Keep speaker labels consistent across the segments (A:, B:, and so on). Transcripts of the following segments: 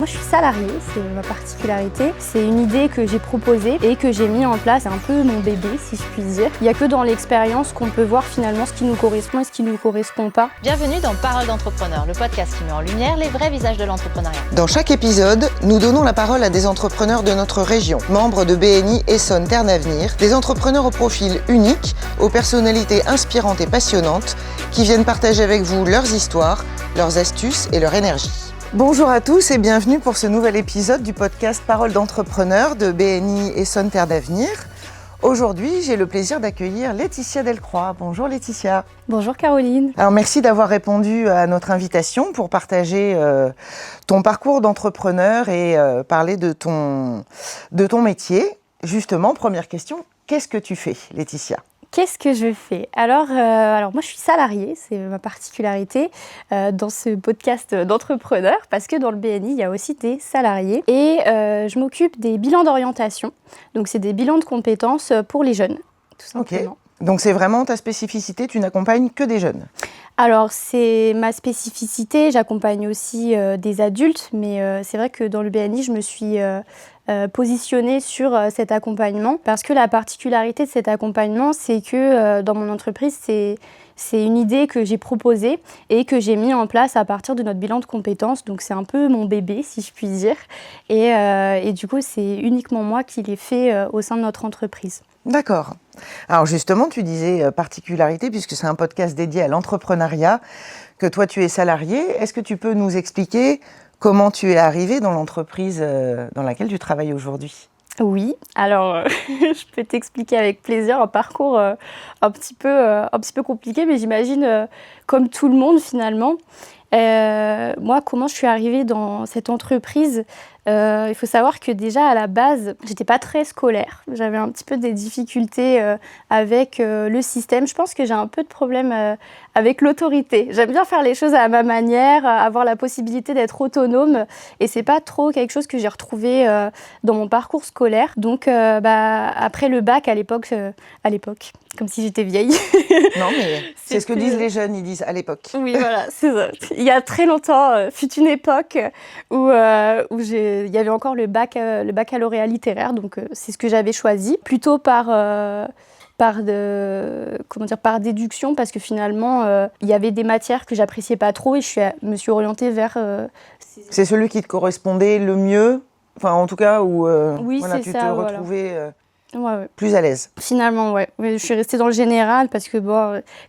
A: Moi je suis salariée, c'est ma particularité. C'est une idée que j'ai proposée et que j'ai mis en place. C'est un peu mon bébé si je puis dire. Il n'y a que dans l'expérience qu'on peut voir finalement ce qui nous correspond et ce qui ne nous correspond pas.
B: Bienvenue dans Parole d'entrepreneur, le podcast qui met en lumière les vrais visages de l'entrepreneuriat.
C: Dans chaque épisode, nous donnons la parole à des entrepreneurs de notre région, membres de BNI Essonne Terre d'Avenir, des entrepreneurs au profil unique, aux personnalités inspirantes et passionnantes qui viennent partager avec vous leurs histoires, leurs astuces et leur énergie. Bonjour à tous et bienvenue pour ce nouvel épisode du podcast Parole d'entrepreneur de BNI Essonne Terre d'Avenir. Aujourd'hui, j'ai le plaisir d'accueillir Laetitia Delcroix. Bonjour Laetitia.
A: Bonjour Caroline.
C: Alors merci d'avoir répondu à notre invitation pour partager ton parcours d'entrepreneur et parler de ton métier. Justement, première question, qu'est-ce que tu fais Laetitia ?
A: Qu'est-ce que je fais ? Alors moi je suis salariée, c'est ma particularité dans ce podcast d'entrepreneur parce que dans le BNI il y a aussi des salariés et je m'occupe des bilans d'orientation. Donc c'est des bilans de compétences pour les jeunes, tout simplement.
C: Ok. Donc c'est vraiment ta spécificité, tu n'accompagnes que des jeunes ?
A: Alors c'est ma spécificité, j'accompagne aussi des adultes, mais c'est vrai que dans le BNI je me suis positionnée sur cet accompagnement parce que la particularité de cet accompagnement c'est que dans mon entreprise c'est une idée que j'ai proposée et que j'ai mis en place à partir de notre bilan de compétences, donc c'est un peu mon bébé si je puis dire et du coup c'est uniquement moi qui l'ai fait au sein de notre entreprise.
C: D'accord. Alors justement, tu disais particularité, puisque c'est un podcast dédié à l'entrepreneuriat, que toi tu es salarié. Est-ce que tu peux nous expliquer comment tu es arrivé dans l'entreprise dans laquelle tu travailles aujourd'hui ?
A: Oui, alors je peux t'expliquer avec plaisir un parcours un petit peu compliqué, mais j'imagine comme tout le monde finalement. Moi, comment je suis arrivée dans cette entreprise ? Il faut savoir que déjà à la base, j'étais pas très scolaire. J'avais un petit peu des difficultés avec le système. Je pense que j'ai un peu de problème avec l'autorité. J'aime bien faire les choses à ma manière, avoir la possibilité d'être autonome. Et c'est pas trop quelque chose que j'ai retrouvé dans mon parcours scolaire. Donc après le bac à l'époque, comme si j'étais vieille.
C: Non, mais c'est ce que disent les jeunes, ils disent à l'époque.
A: Oui, voilà, c'est ça. Il y a très longtemps, fut une époque où il y avait encore le baccalauréat littéraire, donc c'est ce que j'avais choisi, plutôt par déduction, parce que finalement, il y avait des matières que j'appréciais pas trop et me suis orientée vers...
C: C'est celui qui te correspondait le mieux, enfin en tout cas où
A: oui,
C: voilà, tu te retrouvais...
A: Ouais.
C: Plus à l'aise.
A: Finalement, ouais. Je suis restée dans le général parce que,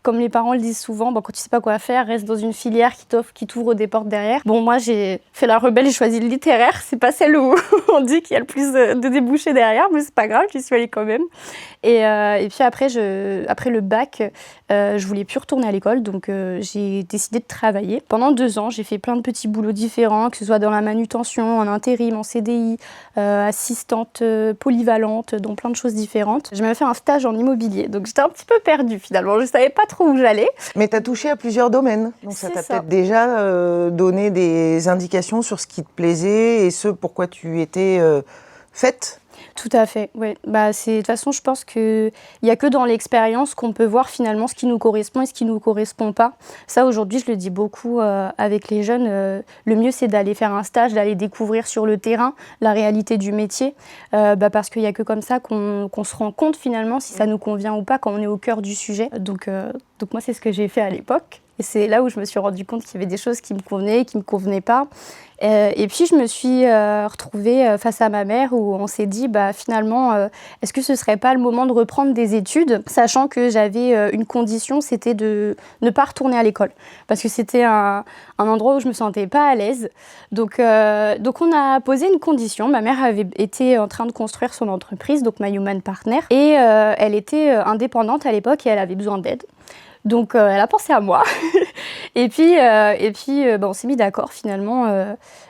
A: comme les parents le disent souvent, quand tu sais pas quoi faire, reste dans une filière qui t'ouvre des portes derrière. Bon, moi, j'ai fait la rebelle, j'ai choisi le littéraire. C'est pas celle où on dit qu'il y a le plus de débouchés derrière, mais c'est pas grave, j'y suis allée quand même. Et puis après le bac, je voulais plus retourner à l'école, donc j'ai décidé de travailler. Pendant 2 ans, j'ai fait plein de petits boulots différents, que ce soit dans la manutention, en intérim, en CDI, assistante polyvalente, dans plein de choses différentes. J'ai même fait un stage en immobilier, donc j'étais un petit peu perdue finalement, je savais pas trop où j'allais.
C: Mais tu as touché à plusieurs domaines, donc ça t'a peut-être déjà donné des indications sur ce qui te plaisait et ce pourquoi tu étais faite.
A: Tout à fait, oui. De toute façon, je pense qu'il n'y a que dans l'expérience qu'on peut voir finalement ce qui nous correspond et ce qui ne nous correspond pas. Ça, aujourd'hui, je le dis beaucoup avec les jeunes. Le mieux, c'est d'aller faire un stage, d'aller découvrir sur le terrain la réalité du métier. Parce qu'il n'y a que comme ça qu'on se rend compte finalement si ça nous convient ou pas quand on est au cœur du sujet. Donc moi, c'est ce que j'ai fait à l'époque. Et c'est là où je me suis rendu compte qu'il y avait des choses qui me convenaient et qui ne me convenaient pas. Et puis, je me suis retrouvée face à ma mère où on s'est dit, finalement, est-ce que ce ne serait pas le moment de reprendre des études, sachant que j'avais une condition, c'était de ne pas retourner à l'école. Parce que c'était un endroit où je ne me sentais pas à l'aise. Donc on a posé une condition. Ma mère avait été en train de construire son entreprise, donc My Human Partner. Et elle était indépendante à l'époque et elle avait besoin d'aide. Donc elle a pensé à moi et puis on s'est mis d'accord finalement.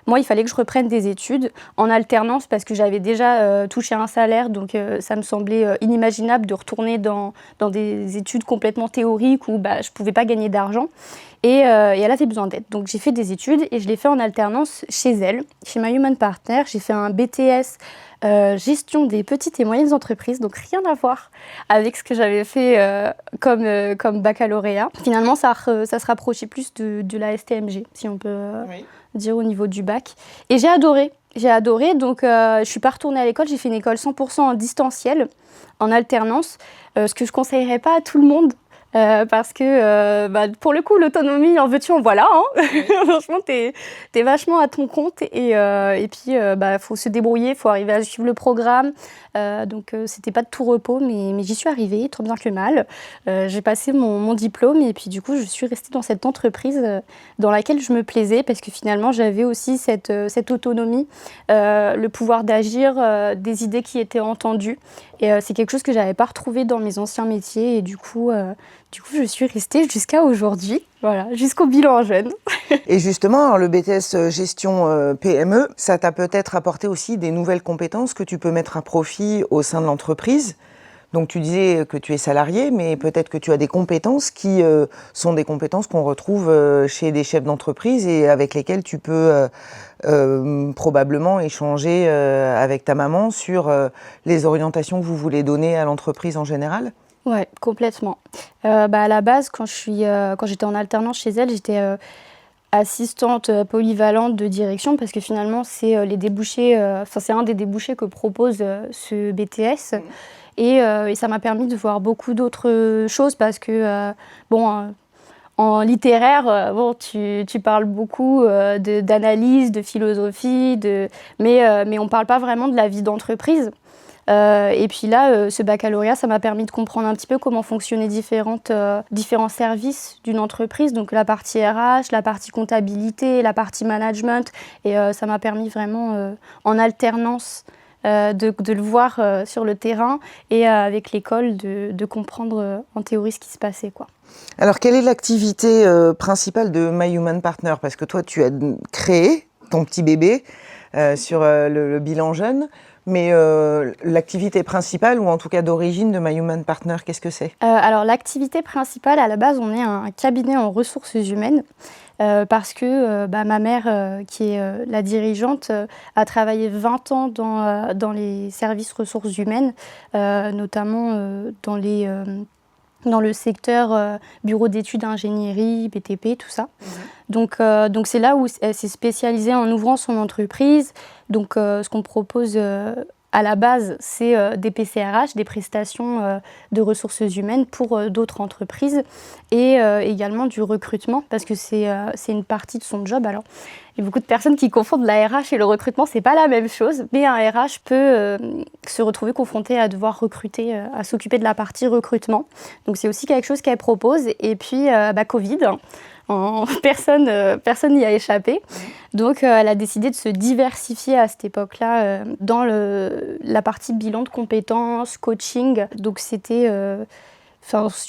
A: Moi il fallait que je reprenne des études en alternance parce que j'avais déjà touché un salaire, donc ça me semblait inimaginable de retourner dans des études complètement théoriques où je pouvais pas gagner d'argent. et elle avait besoin d'aide. Donc j'ai fait des études et je l'ai fait en alternance chez elle, chez My Human Partner. J'ai fait un BTS gestion des petites et moyennes entreprises, donc rien à voir avec ce que j'avais fait comme baccalauréat. Finalement, ça se rapprochait plus de la STMG, si on peut dire au niveau du bac. Et j'ai adoré. Donc je suis pas retournée à l'école, j'ai fait une école 100% en distanciel, en alternance, ce que je conseillerais pas à tout le monde. Parce que pour le coup l'autonomie en veux-tu en voilà hein. Franchement t'es vachement à ton compte et puis faut se débrouiller, faut arriver à suivre le programme, donc c'était pas de tout repos mais j'y suis arrivée tant bien que mal. J'ai passé mon diplôme et puis du coup je suis restée dans cette entreprise dans laquelle je me plaisais parce que finalement j'avais aussi cette autonomie, le pouvoir d'agir, des idées qui étaient entendues et c'est quelque chose que j'avais pas retrouvé dans mes anciens métiers et du coup je suis restée jusqu'à aujourd'hui, voilà, jusqu'au bilan jeune.
C: Et justement, alors, le BTS gestion PME, ça t'a peut-être apporté aussi des nouvelles compétences que tu peux mettre à profit au sein de l'entreprise. Donc tu disais que tu es salarié, mais peut-être que tu as des compétences qui sont des compétences qu'on retrouve chez des chefs d'entreprise et avec lesquelles tu peux probablement échanger avec ta maman sur les orientations que vous voulez donner à l'entreprise en général.
A: Ouais, complètement. À la base, quand j'étais en alternance chez elle, j'étais assistante polyvalente de direction parce que finalement, c'est les débouchés, c'est un des débouchés que propose ce BTS. Et ça m'a permis de voir beaucoup d'autres choses parce que, en littéraire, tu parles beaucoup d'analyse, de philosophie, mais on ne parle pas vraiment de la vie d'entreprise. Et puis là, ce baccalauréat, ça m'a permis de comprendre un petit peu comment fonctionnaient différents services d'une entreprise, donc la partie RH, la partie comptabilité, la partie management, et ça m'a permis vraiment, en alternance, de le voir sur le terrain et avec l'école de comprendre en théorie ce qui se passait, quoi.
C: Alors, quelle est l'activité principale de My Human Partner ? Parce que toi, tu as créé ton petit bébé sur le bilan jeune. Mais l'activité principale, ou en tout cas d'origine de My Human Partner, qu'est-ce que c'est ?
A: Alors l'activité principale, à la base, on est un cabinet en ressources humaines parce que ma mère, qui est la dirigeante, a travaillé 20 ans dans les services ressources humaines, notamment dans le secteur bureau d'études ingénierie, BTP, tout ça. Donc c'est là où elle s'est spécialisée en ouvrant son entreprise. Donc ce qu'on propose à la base, c'est des PCRH, des prestations de ressources humaines pour d'autres entreprises et également du recrutement parce que c'est une partie de son job. Alors, il y a beaucoup de personnes qui confondent la RH et le recrutement, c'est pas la même chose, mais un RH peut se retrouver confronté à devoir recruter, à s'occuper de la partie recrutement. Donc c'est aussi quelque chose qu'elle propose. Et puis Covid, personne n'y a échappé. Donc elle a décidé de se diversifier à cette époque-là dans la partie bilan de compétences, coaching. Donc c'était...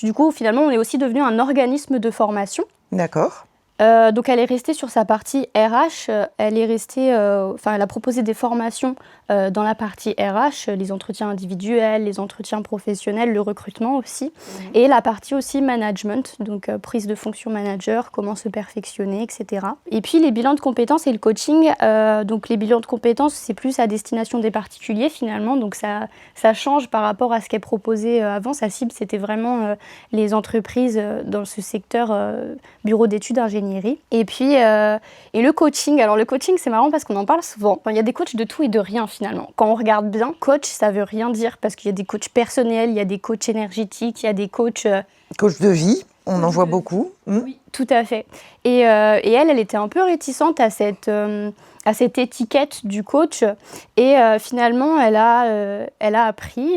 A: du coup, finalement, on est aussi devenu un organisme de formation.
C: D'accord.
A: Donc elle est restée sur sa partie RH, elle a proposé des formations dans la partie RH, les entretiens individuels, les entretiens professionnels, le recrutement aussi, et la partie aussi management, donc prise de fonction manager, comment se perfectionner, etc. Et puis les bilans de compétences et le coaching, donc les bilans de compétences, c'est plus à destination des particuliers finalement, donc ça change par rapport à ce qu'elle proposait avant. Sa cible, c'était vraiment les entreprises dans ce secteur bureau d'études ingénierie. Et puis, et le coaching. Alors le coaching, c'est marrant parce qu'on en parle souvent. Enfin, il y a des coachs de tout et de rien finalement. Quand on regarde bien, coach, ça veut rien dire parce qu'il y a des coachs personnels, il y a des coachs énergétiques, il y a des coachs...
C: Coach de vie, on en voit beaucoup.
A: Oui, tout à fait. Et elle était un peu réticente à cette étiquette du coach. Et finalement, elle a appris...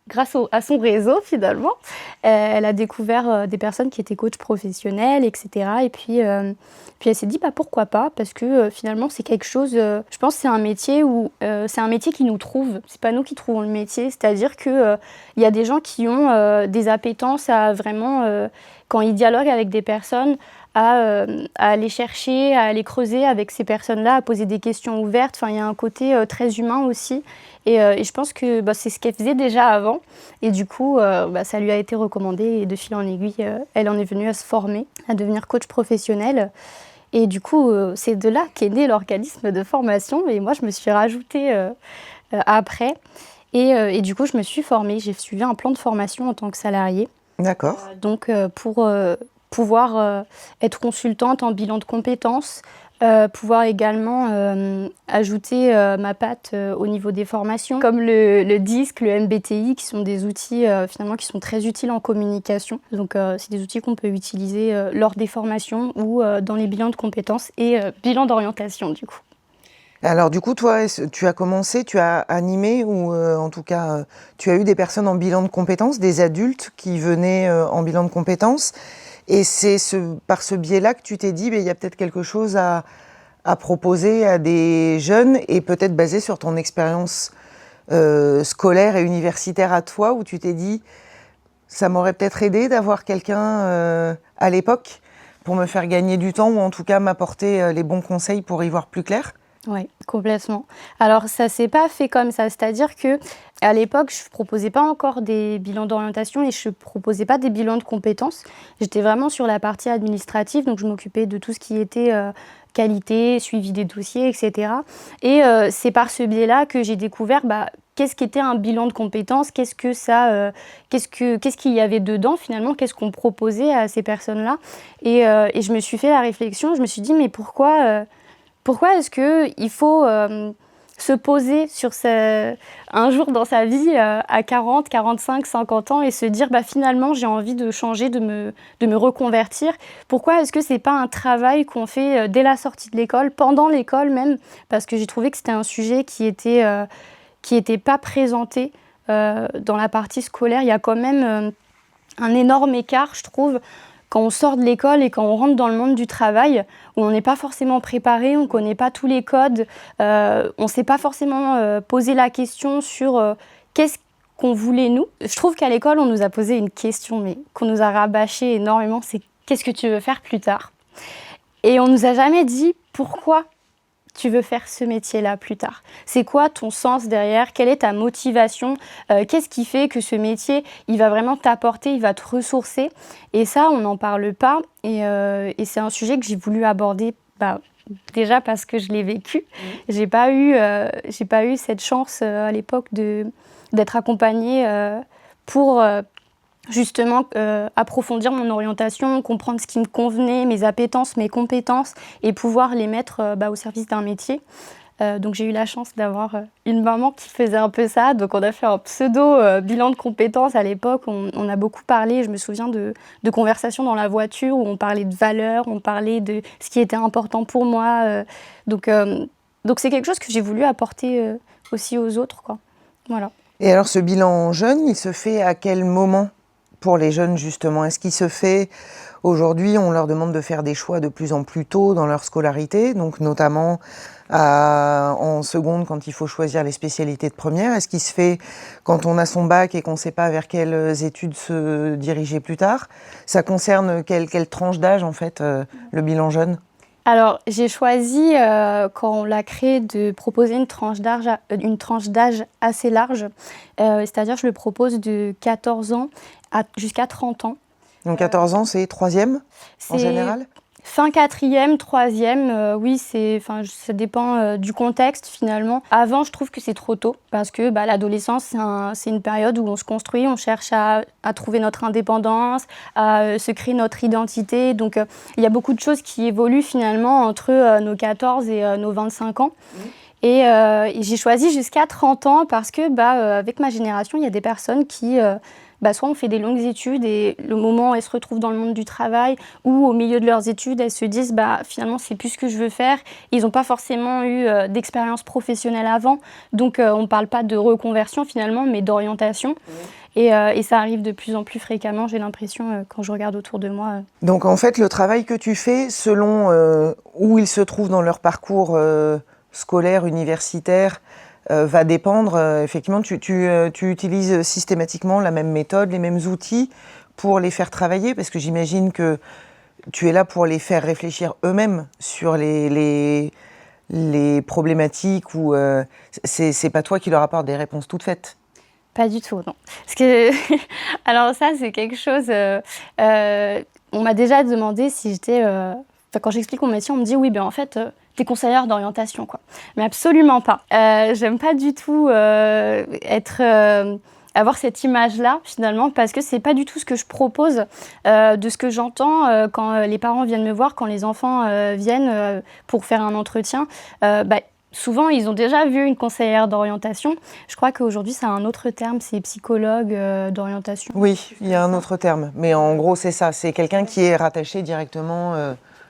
A: grâce à son réseau, finalement, elle a découvert des personnes qui étaient coachs professionnels, etc. Et puis elle s'est dit, pourquoi pas ? Parce que finalement, c'est quelque chose... je pense que c'est un métier qui nous trouve. C'est pas nous qui trouvons le métier. C'est-à-dire qu'il y a des gens qui ont des appétences à vraiment, quand ils dialoguent avec des personnes, à aller chercher, à aller creuser avec ces personnes-là, à poser des questions ouvertes. Enfin, il y a un côté très humain aussi. Et je pense que c'est ce qu'elle faisait déjà avant. Et du coup, ça lui a été recommandé. Et de fil en aiguille, elle en est venue à se former, à devenir coach professionnel. Et du coup, c'est de là qu'est né l'organisme de formation. Et moi, je me suis rajoutée après. Et du coup, je me suis formée. J'ai suivi un plan de formation en tant que salariée.
C: D'accord.
A: Donc, pour pouvoir être consultante en bilan de compétences, pouvoir également ajouter ma patte au niveau des formations, comme le DISC, le MBTI, qui sont des outils finalement qui sont très utiles en communication. Donc, c'est des outils qu'on peut utiliser lors des formations ou dans les bilans de compétences et bilans d'orientation, du coup.
C: Alors du coup, toi, tu as commencé, tu as animé ou en tout cas, tu as eu des personnes en bilan de compétences, des adultes qui venaient en bilan de compétences. Et c'est par ce biais-là que tu t'es dit, il y a peut-être quelque chose à proposer à des jeunes et peut-être basé sur ton expérience scolaire et universitaire à toi, où tu t'es dit, ça m'aurait peut-être aidé d'avoir quelqu'un à l'époque pour me faire gagner du temps ou en tout cas m'apporter les bons conseils pour y voir plus clair.
A: Oui, complètement. Alors, ça s'est pas fait comme ça. C'est-à-dire qu'à l'époque, je ne proposais pas encore des bilans d'orientation et je ne proposais pas des bilans de compétences. J'étais vraiment sur la partie administrative, donc je m'occupais de tout ce qui était qualité, suivi des dossiers, etc. Et c'est par ce biais-là que j'ai découvert qu'est-ce qu'était un bilan de compétences, qu'est-ce qu'il y avait dedans finalement, qu'est-ce qu'on proposait à ces personnes-là. Et je me suis fait la réflexion, je me suis dit, mais pourquoi est-ce qu'il faut se poser sur un jour dans sa vie à 40, 45, 50 ans et se dire finalement j'ai envie de changer, de me reconvertir. Pourquoi est-ce que c'est pas un travail qu'on fait dès la sortie de l'école, pendant l'école même, parce que j'ai trouvé que c'était un sujet qui était pas présenté dans la partie scolaire. Il y a quand même un énorme écart, je trouve, quand on sort de l'école et quand on rentre dans le monde du travail, où on n'est pas forcément préparé, on ne connaît pas tous les codes, on ne s'est pas forcément posé la question sur qu'est-ce qu'on voulait nous. Je trouve qu'à l'école, on nous a posé une question, mais qu'on nous a rabâché énormément, c'est qu'est-ce que tu veux faire plus tard ? Et on ne nous a jamais dit pourquoi tu veux faire ce métier-là plus tard. C'est quoi ton sens derrière ? Quelle est ta motivation ? Qu'est-ce qui fait que ce métier, il va vraiment t'apporter, il va te ressourcer ? Et ça, on n'en parle pas. Et c'est un sujet que j'ai voulu aborder déjà parce que je l'ai vécu. J'ai pas eu cette chance à l'époque d'être accompagnée pour justement approfondir mon orientation, comprendre ce qui me convenait, mes appétences, mes compétences et pouvoir les mettre au service d'un métier. Donc j'ai eu la chance d'avoir une maman qui faisait un peu ça. Donc on a fait un pseudo bilan de compétences à l'époque. On a beaucoup parlé, je me souviens de conversations dans la voiture où on parlait de valeurs, on parlait de ce qui était important pour moi. Donc c'est quelque chose que j'ai voulu apporter aussi aux autres, quoi. Voilà.
C: Et alors ce bilan jeune, il se fait à quel moment ? Pour les jeunes, justement, est-ce qu'il se fait aujourd'hui, on leur demande de faire des choix de plus en plus tôt dans leur scolarité, donc notamment en seconde quand il faut choisir les spécialités de première. Est-ce qu'il se fait quand on a son bac et qu'on ne sait pas vers quelles études se diriger plus tard ? Ça concerne quelle tranche d'âge, en fait, le bilan jeune ?
A: Alors, j'ai choisi, quand on l'a créé, de proposer une tranche d'âge assez large. C'est-à-dire, je le propose de 14 ans jusqu'à 30 ans.
C: Donc 14 ans, c'est troisième en général ?
A: Fin quatrième, troisième, oui, ça dépend du contexte finalement. Avant, je trouve que c'est trop tôt parce que l'adolescence, c'est une période où on se construit, on cherche à trouver notre indépendance, à se créer notre identité. Donc, il y a beaucoup de choses qui évoluent finalement entre nos 14 et nos 25 ans. Et j'ai choisi jusqu'à 30 ans parce que avec ma génération, il y a des personnes qui soit on fait des longues études et le moment où elles se retrouvent dans le monde du travail ou au milieu de leurs études, elles se disent finalement c'est plus ce que je veux faire. Ils n'ont pas forcément eu d'expérience professionnelle avant, donc on ne parle pas de reconversion finalement, mais d'orientation. Et ça arrive de plus en plus fréquemment, j'ai l'impression, quand je regarde autour de moi.
C: Donc en fait, le travail que tu fais, selon où ils se trouvent dans leur parcours scolaire, universitaire, va dépendre, effectivement, tu utilises systématiquement la même méthode, les mêmes outils pour les faire travailler, parce que j'imagine que tu es là pour les faire réfléchir eux-mêmes sur les problématiques ou c'est pas toi qui leur apporte des réponses toutes faites?
A: Pas du tout, non. Parce que, alors ça, c'est quelque chose... on m'a déjà demandé si j'étais... quand j'explique mon métier, on me dit, oui, ben en fait, t'es conseillère d'orientation, quoi. Mais absolument pas. J'aime pas du tout avoir cette image-là, finalement, parce que c'est pas du tout ce que je propose, de ce que j'entends quand les parents viennent me voir, quand les enfants viennent pour faire un entretien. Souvent, ils ont déjà vu une conseillère d'orientation. Je crois qu'aujourd'hui, ça a un autre terme, c'est psychologue d'orientation.
C: Oui, il y a un autre terme. Mais en gros, c'est ça. C'est quelqu'un qui est rattaché directement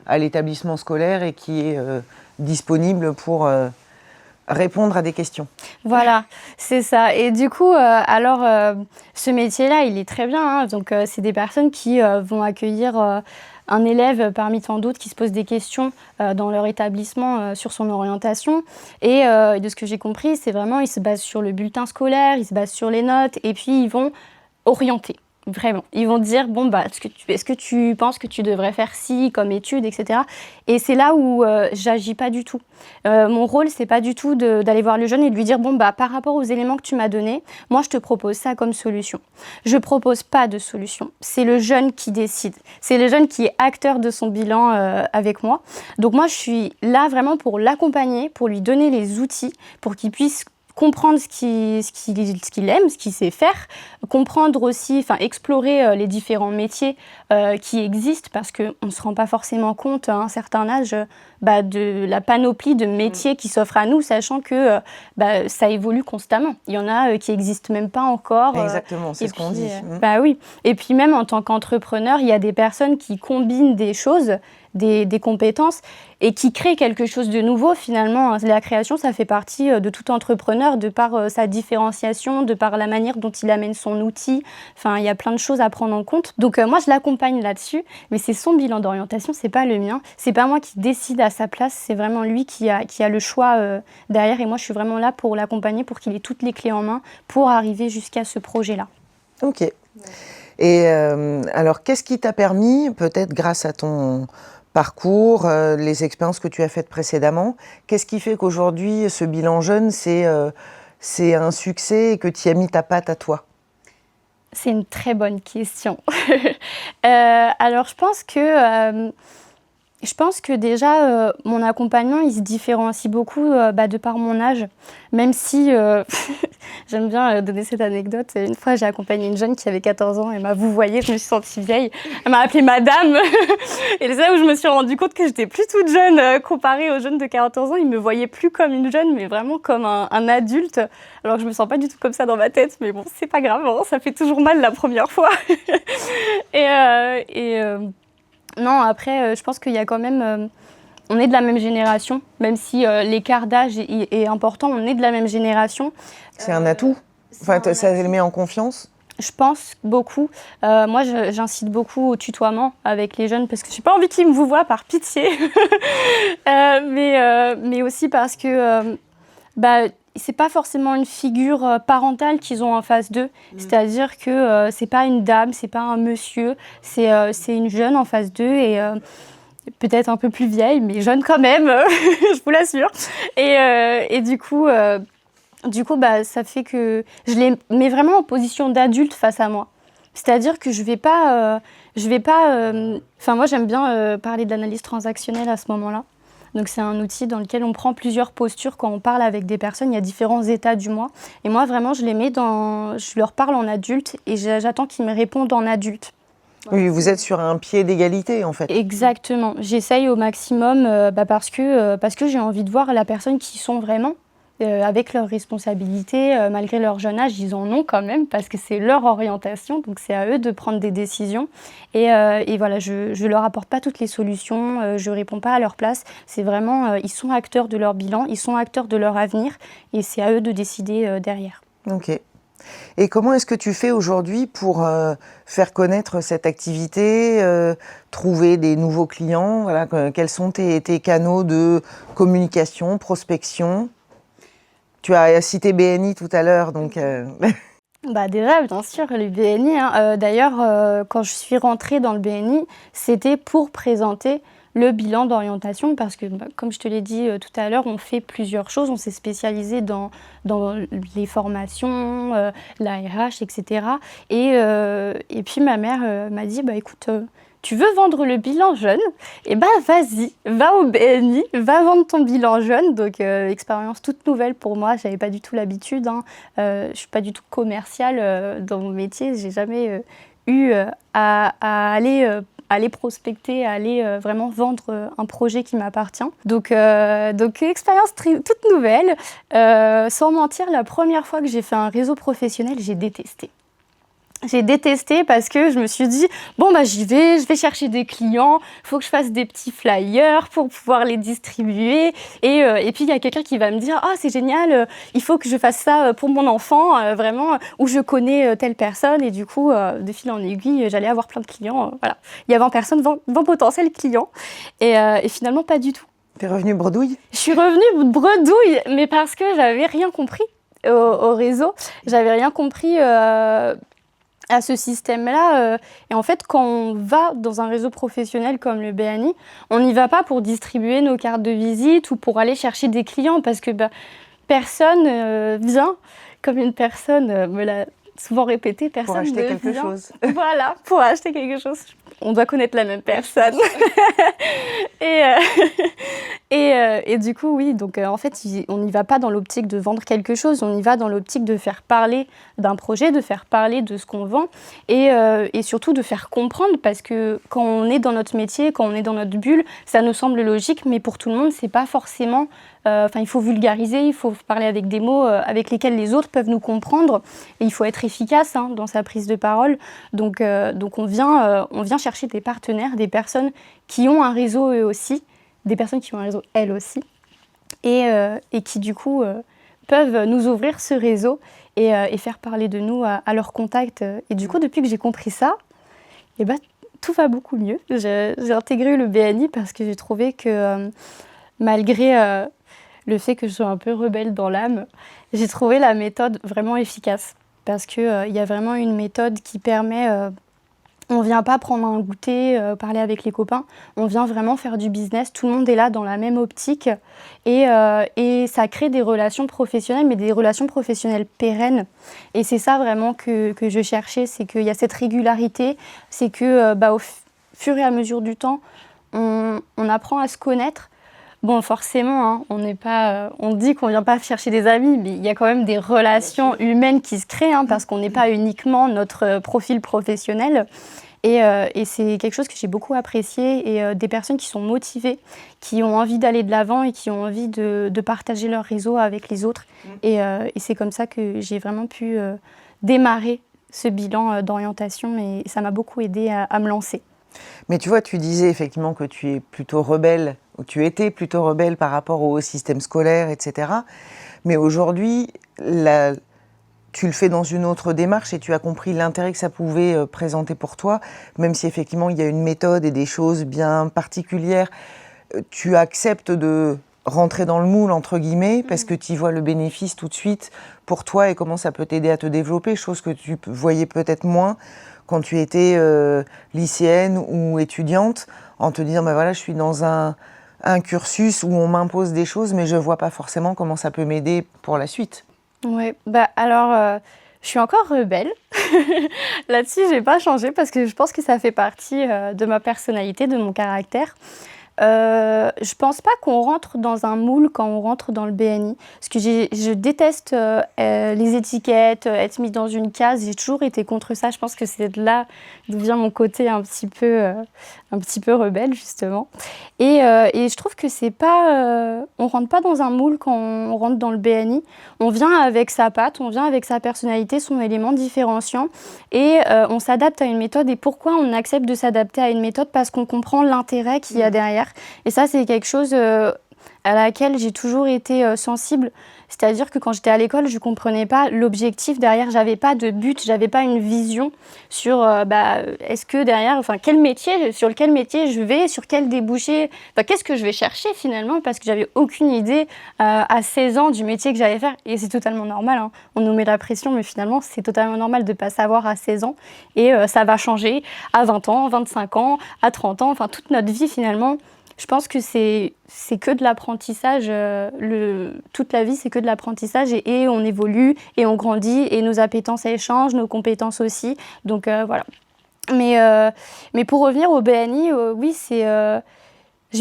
C: à l'établissement scolaire et qui est disponible pour répondre à des questions.
A: Voilà, c'est ça. Et du coup, ce métier-là, il est très bien, hein. Donc, c'est des personnes qui vont accueillir un élève parmi tant d'autres qui se posent des questions dans leur établissement sur son orientation. Et de ce que j'ai compris, c'est vraiment, ils se basent sur le bulletin scolaire, ils se basent sur les notes, et puis ils vont orienter. Vraiment. Ils vont dire, bon, bah, est-ce que tu penses que tu devrais faire ci comme étude, etc. Et c'est là où j'agis pas du tout. Mon rôle, c'est pas du tout d'aller voir le jeune et de lui dire, bon, bah, par rapport aux éléments que tu m'as donnés, moi, je te propose ça comme solution. Je propose pas de solution. C'est le jeune qui décide. C'est le jeune qui est acteur de son bilan avec moi. Donc moi, je suis là vraiment pour l'accompagner, pour lui donner les outils, pour qu'il puisse comprendre ce qu'il aime, ce qu'il sait faire, comprendre aussi, explorer les différents métiers qui existent, parce qu'on ne se rend pas forcément compte à un certain âge de la panoplie de métiers qui s'offrent à nous, sachant que ça évolue constamment. Il y en a qui n'existent même pas encore.
C: Exactement, c'est ce qu'on dit.
A: Oui. Et puis même en tant qu'entrepreneur, il y a des personnes qui combinent des choses, des compétences, et qui créent quelque chose de nouveau finalement. La création, ça fait partie de tout entrepreneur, de par sa différenciation, de par la manière dont il amène son outil. Enfin, il y a plein de choses à prendre en compte. Donc moi, je l'accompagne là-dessus, mais c'est son bilan d'orientation, c'est pas le mien. C'est pas moi qui décide à sa place, c'est vraiment lui qui a le choix derrière, et moi, je suis vraiment là pour l'accompagner, pour qu'il ait toutes les clés en main pour arriver jusqu'à ce projet-là.
C: Ok. Et alors, qu'est-ce qui t'a permis, peut-être grâce à ton parcours, les expériences que tu as faites précédemment, qu'est-ce qui fait qu'aujourd'hui, ce bilan jeune, c'est un succès et que tu y as mis ta patte à toi?
A: C'est une très bonne question. Alors, je pense que déjà, mon accompagnement, il se différencie beaucoup de par mon âge. Même si, j'aime bien donner cette anecdote. Une fois, j'ai accompagné une jeune qui avait 14 ans. Elle m'a vouvoyée, je me suis sentie vieille. Elle m'a appelée madame. Et c'est là où je me suis rendu compte que j'étais plus toute jeune comparée aux jeunes de 14 ans. Ils me voyaient plus comme une jeune, mais vraiment comme un adulte. Alors que je me sens pas du tout comme ça dans ma tête. Mais bon, c'est pas grave, hein, ça fait toujours mal la première fois. Non, après, je pense qu'il y a quand même... on est de la même génération, même si l'écart d'âge est important, on est de la même génération.
C: C'est un atout? Enfin, ça les met en confiance?
A: Je pense beaucoup. Moi, j'incite beaucoup au tutoiement avec les jeunes parce que j'ai pas envie qu'ils me vous voient par pitié. Mais aussi parce que... c'est pas forcément une figure parentale qu'ils ont en face d'eux. C'est-à-dire que c'est pas une dame, c'est pas un monsieur, c'est une jeune en face d'eux et peut-être un peu plus vieille, mais jeune quand même, je vous l'assure. Et du coup, ça fait que je les mets vraiment en position d'adulte face à moi. C'est-à-dire que je vais pas... moi, j'aime bien parler de l'analyse transactionnelle à ce moment-là. Donc c'est un outil dans lequel on prend plusieurs postures quand on parle avec des personnes. Il y a différents états du moi. Et moi, vraiment, je leur parle en adulte et j'attends qu'ils me répondent en adulte.
C: Oui, vous êtes sur un pied d'égalité, en fait.
A: Exactement. J'essaye au maximum parce que j'ai envie de voir la personne qui sont vraiment. Avec leurs responsabilités, malgré leur jeune âge, ils en ont quand même parce que c'est leur orientation, donc c'est à eux de prendre des décisions. Et voilà, je leur apporte pas toutes les solutions, je réponds pas à leur place. C'est vraiment, ils sont acteurs de leur bilan, ils sont acteurs de leur avenir, et c'est à eux de décider derrière.
C: Ok. Et comment est-ce que tu fais aujourd'hui pour faire connaître cette activité, trouver des nouveaux clients, voilà, quels sont tes canaux de communication, prospection? Tu as cité BNI tout à l'heure, donc...
A: Déjà, bien sûr, le BNI, hein. D'ailleurs, quand je suis rentrée dans le BNI, c'était pour présenter le bilan d'orientation parce que, comme je te l'ai dit tout à l'heure, on fait plusieurs choses. On s'est spécialisé dans les formations, la RH, etc. Et puis ma mère m'a dit, écoute, tu veux vendre le bilan jeune? Vas-y, va au BNI, va vendre ton bilan jeune. Donc, expérience toute nouvelle pour moi. J'avais pas du tout l'habitude, hein. Je suis pas du tout commerciale dans mon métier. J'ai jamais eu à aller prospecter, à aller vraiment vendre un projet qui m'appartient. Donc expérience toute nouvelle. Sans mentir, la première fois que j'ai fait un réseau professionnel, j'ai détesté. J'ai détesté parce que je me suis dit, j'y vais, je vais chercher des clients, il faut que je fasse des petits flyers pour pouvoir les distribuer. Et puis, il y a quelqu'un qui va me dire, c'est génial, il faut que je fasse ça pour mon enfant, vraiment, ou je connais telle personne. Et du coup, de fil en aiguille, j'allais avoir plein de clients. Voilà. Il y avait 20 personnes, 20 potentiels clients. Et finalement, pas du tout.
C: T'es revenue bredouille?
A: Je suis revenue bredouille, mais parce que j'avais rien compris au réseau. J'avais rien compris à ce système-là. Et en fait, quand on va dans un réseau professionnel comme le BNI, on n'y va pas pour distribuer nos cartes de visite ou pour aller chercher des clients parce que personne vient, comme une personne me l'a souvent répété, personne
C: pour acheter
A: ne
C: quelque
A: vient.
C: chose.
A: Voilà, pour acheter quelque chose. On doit connaître la même personne. Et du coup, oui, donc en fait, on n'y va pas dans l'optique de vendre quelque chose, on y va dans l'optique de faire parler d'un projet, de faire parler de ce qu'on vend et surtout de faire comprendre parce que quand on est dans notre métier, quand on est dans notre bulle, ça nous semble logique, mais pour tout le monde, c'est pas forcément... il faut vulgariser, il faut parler avec des mots avec lesquels les autres peuvent nous comprendre et il faut être efficace dans sa prise de parole. Donc on vient chercher des partenaires, des personnes qui ont un réseau eux aussi, des personnes qui ont un réseau elles aussi et qui du coup peuvent nous ouvrir ce réseau et faire parler de nous à leur contact. Et du coup, depuis que j'ai compris ça, tout va beaucoup mieux. J'ai intégré le BNI parce que j'ai trouvé que malgré le fait que je sois un peu rebelle dans l'âme, j'ai trouvé la méthode vraiment efficace. Parce qu'il y a vraiment une méthode qui permet... on ne vient pas prendre un goûter, parler avec les copains. On vient vraiment faire du business. Tout le monde est là dans la même optique. Et ça crée des relations professionnelles, mais des relations professionnelles pérennes. Et c'est ça vraiment que je cherchais. C'est qu'il y a cette régularité. C'est que au fur et à mesure du temps, on apprend à se connaître. Forcément, on dit qu'on ne vient pas chercher des amis, mais il y a quand même des relations humaines qui se créent, parce qu'on n'est pas uniquement notre profil professionnel. Et c'est quelque chose que j'ai beaucoup apprécié. Et des personnes qui sont motivées, qui ont envie d'aller de l'avant et qui ont envie de partager leur réseau avec les autres. Et c'est comme ça que j'ai vraiment pu démarrer ce bilan d'orientation et ça m'a beaucoup aidé à me lancer.
C: Mais tu vois, tu disais effectivement que tu es plutôt rebelle, ou tu étais plutôt rebelle par rapport au système scolaire, etc. Mais aujourd'hui, tu le fais dans une autre démarche et tu as compris l'intérêt que ça pouvait présenter pour toi, même si effectivement il y a une méthode et des choses bien particulières. Tu acceptes de rentrer dans le moule, entre guillemets, parce que tu y vois le bénéfice tout de suite pour toi et comment ça peut t'aider à te développer, chose que tu voyais peut-être moins quand tu étais lycéenne ou étudiante, en te disant, voilà, je suis dans un cursus où on m'impose des choses, mais je ne vois pas forcément comment ça peut m'aider pour la suite.
A: Oui, alors, je suis encore rebelle. Là-dessus, je n'ai pas changé parce que je pense que ça fait partie de ma personnalité, de mon caractère. Je pense pas qu'on rentre dans un moule quand on rentre dans le BNI. Parce que je déteste les étiquettes, être mise dans une case. J'ai toujours été contre ça. Je pense que c'est de là d'où vient mon côté un petit peu rebelle, justement. Et je trouve que c'est pas... on rentre pas dans un moule quand on rentre dans le BNI. On vient avec sa patte, on vient avec sa personnalité, son élément différenciant. Et on s'adapte à une méthode. Et pourquoi on accepte de s'adapter à une méthode? Parce qu'on comprend l'intérêt qu'il y a derrière. Et ça, c'est quelque chose à laquelle j'ai toujours été sensible. C'est-à-dire que quand j'étais à l'école, je ne comprenais pas l'objectif derrière. J'avais pas de but, j'avais pas une vision sur est-ce que derrière, sur quel métier je vais, sur quel débouché, qu'est-ce que je vais chercher finalement, parce que j'avais aucune idée à 16 ans du métier que j'allais faire. Et c'est totalement normal, hein. On nous met la pression, mais finalement, c'est totalement normal de ne pas savoir à 16 ans. Et ça va changer à 20 ans, 25 ans, à 30 ans, toute notre vie finalement. Je pense que c'est que de l'apprentissage. Toute la vie, c'est que de l'apprentissage et on évolue et on grandit et nos appétences elles changent, nos compétences aussi. Donc voilà. Mais pour revenir au BNI, oui, j'ai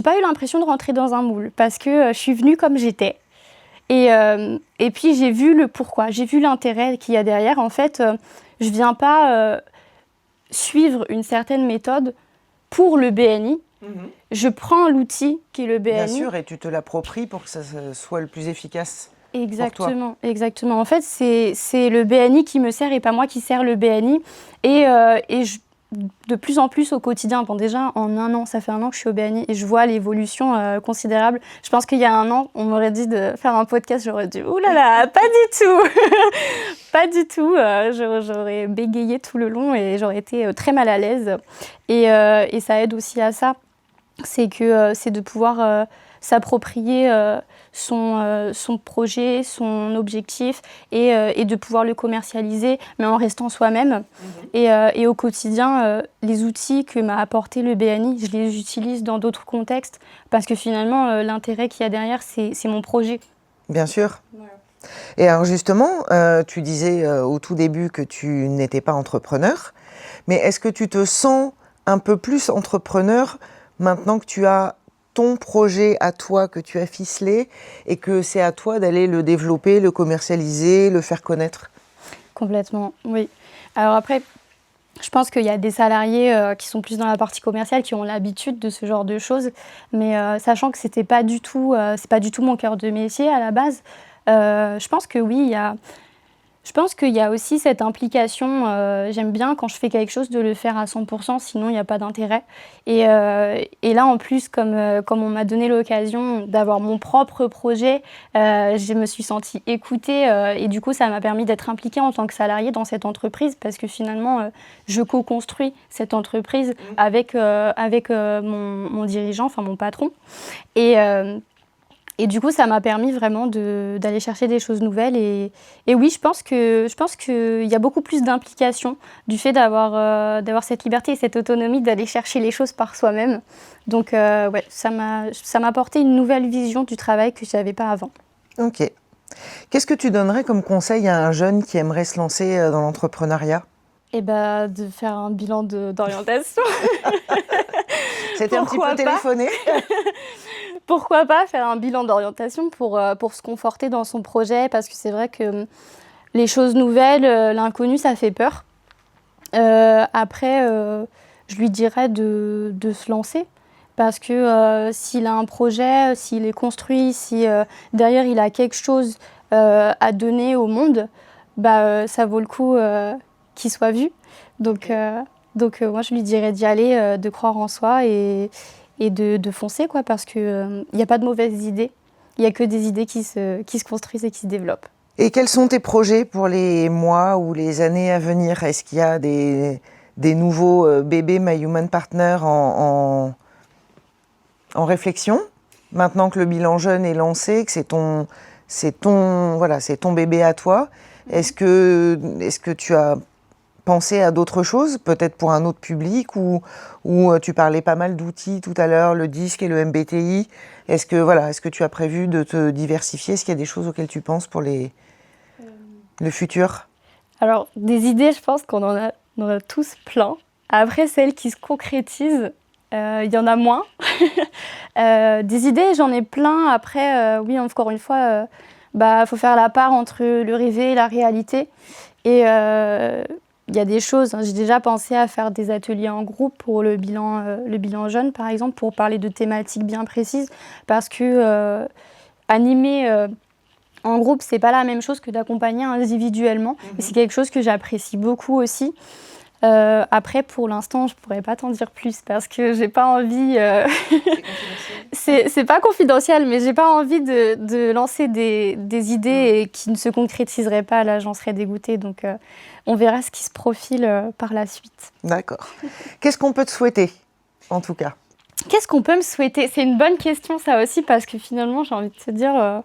A: pas eu l'impression de rentrer dans un moule parce que je suis venue comme j'étais. Et puis j'ai vu le pourquoi, j'ai vu l'intérêt qu'il y a derrière. En fait, je viens pas suivre une certaine méthode pour le BNI. Je prends l'outil qui est le BNI.
C: Bien sûr, et tu te l'appropries pour que ça soit le plus efficace.
A: Exactement, exactement. En fait, c'est le BNI qui me sert et pas moi qui sers le BNI. De plus en plus au quotidien, déjà en un an, ça fait un an que je suis au BNI et je vois l'évolution considérable. Je pense qu'il y a un an, on m'aurait dit de faire un podcast, j'aurais dit « Ouh là là, pas du tout !» Pas du tout, j'aurais bégayé tout le long et j'aurais été très mal à l'aise. Et ça aide aussi à ça, c'est de pouvoir s'approprier son projet, son objectif et de pouvoir le commercialiser, mais en restant soi-même. Et au quotidien, les outils que m'a apporté le BNI, je les utilise dans d'autres contextes parce que finalement, l'intérêt qu'il y a derrière, c'est mon projet.
C: Bien sûr.
A: Voilà.
C: Et alors justement, tu disais au tout début que tu n'étais pas entrepreneur, mais est-ce que tu te sens un peu plus entrepreneur maintenant que tu as ton projet à toi que tu as ficelé et que c'est à toi d'aller le développer, le commercialiser, le faire connaître?
A: Complètement, oui. Alors après, je pense qu'il y a des salariés qui sont plus dans la partie commerciale, qui ont l'habitude de ce genre de choses, mais sachant que c'est pas du tout mon cœur de métier à la base, je pense que oui, je pense qu'il y a aussi cette implication. J'aime bien quand je fais quelque chose de le faire à 100%, sinon il n'y a pas d'intérêt. Et là, en plus, comme on m'a donné l'occasion d'avoir mon propre projet, je me suis sentie écoutée et du coup, ça m'a permis d'être impliquée en tant que salariée dans cette entreprise parce que finalement, je co-construis cette entreprise avec mon dirigeant, enfin mon patron. Et du coup, ça m'a permis vraiment d'aller chercher des choses nouvelles. Et oui, je pense qu'il y a beaucoup plus d'implication du fait d'avoir cette liberté et cette autonomie d'aller chercher les choses par soi-même. Donc, ouais, ça m'a apporté une nouvelle vision du travail que je n'avais pas avant.
C: Ok. Qu'est-ce que tu donnerais comme conseil à un jeune qui aimerait se lancer dans l'entrepreneuriat?
A: Eh ben, de faire un bilan d'orientation.
C: C'était un petit peu téléphoné.
A: Pourquoi pas faire un bilan d'orientation pour se conforter dans son projet, parce que c'est vrai que les choses nouvelles, l'inconnu, ça fait peur. Après, je lui dirais de se lancer, parce que s'il a un projet, s'il est construit, si derrière il a quelque chose à donner au monde, ça vaut le coup qu'il soit vu. Donc moi, je lui dirais d'y aller, de croire en soi et de foncer, quoi, parce qu'il n'y a pas de mauvaises idées. Il n'y a que des idées qui se construisent et qui se développent.
C: Et quels sont tes projets pour les mois ou les années à venir? Est-ce qu'il y a des nouveaux bébés My Human Partner en réflexion? Maintenant que le bilan jeune est lancé, que c'est ton bébé à toi, est-ce que tu as pensé à d'autres choses, peut-être pour un autre public, ou tu parlais pas mal d'outils tout à l'heure, le DISC et le MBTI. Est-ce que tu as prévu de te diversifier? Est-ce qu'il y a des choses auxquelles tu penses pour le futur? Alors,
A: des idées, je pense qu'on en a tous plein. Après, celles qui se concrétisent, il y en a moins. Des idées, j'en ai plein. Après, oui, encore une fois, faut faire la part entre le rêver et la réalité. Et il y a des choses, j'ai déjà pensé à faire des ateliers en groupe pour le bilan jeune, par exemple, pour parler de thématiques bien précises, parce que animer en groupe, c'est pas la même chose que d'accompagner individuellement. Et c'est quelque chose que j'apprécie beaucoup aussi. Après, pour l'instant, je pourrais pas t'en dire plus parce que j'ai pas envie. C'est pas confidentiel, mais j'ai pas envie de lancer des idées et qui ne se concrétiseraient pas. Là, j'en serais dégoûtée. Donc, on verra ce qui se profile par la suite.
C: D'accord. Qu'est-ce qu'on peut te souhaiter, en tout cas?
A: Qu'est-ce qu'on peut me souhaiter? C'est une bonne question, ça aussi, parce que finalement, j'ai envie de te dire.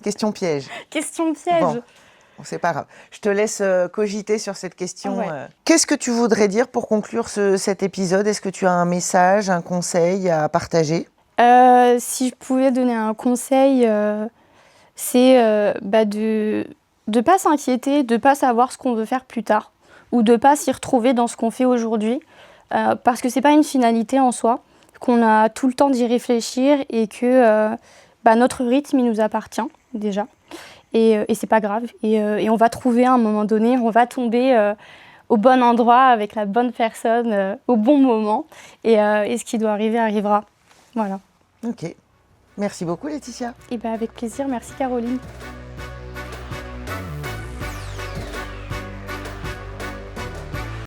C: Question piège.
A: Question piège.
C: Bon, c'est pas grave. Je te laisse cogiter sur cette question.
A: Ouais.
C: Qu'est-ce que tu voudrais dire pour conclure cet épisode? Est-ce que tu as un message, un conseil à partager?
A: Si je pouvais donner un conseil, c'est de ne pas s'inquiéter, de ne pas savoir ce qu'on veut faire plus tard ou de ne pas s'y retrouver dans ce qu'on fait aujourd'hui parce que ce n'est pas une finalité en soi, qu'on a tout le temps d'y réfléchir et que notre rythme, il nous appartient déjà et c'est pas grave. Et on va trouver à un moment donné, on va tomber au bon endroit avec la bonne personne au bon moment et ce qui doit arriver arrivera. Voilà.
C: Ok. Merci beaucoup, Laetitia.
A: Et avec plaisir. Merci, Caroline.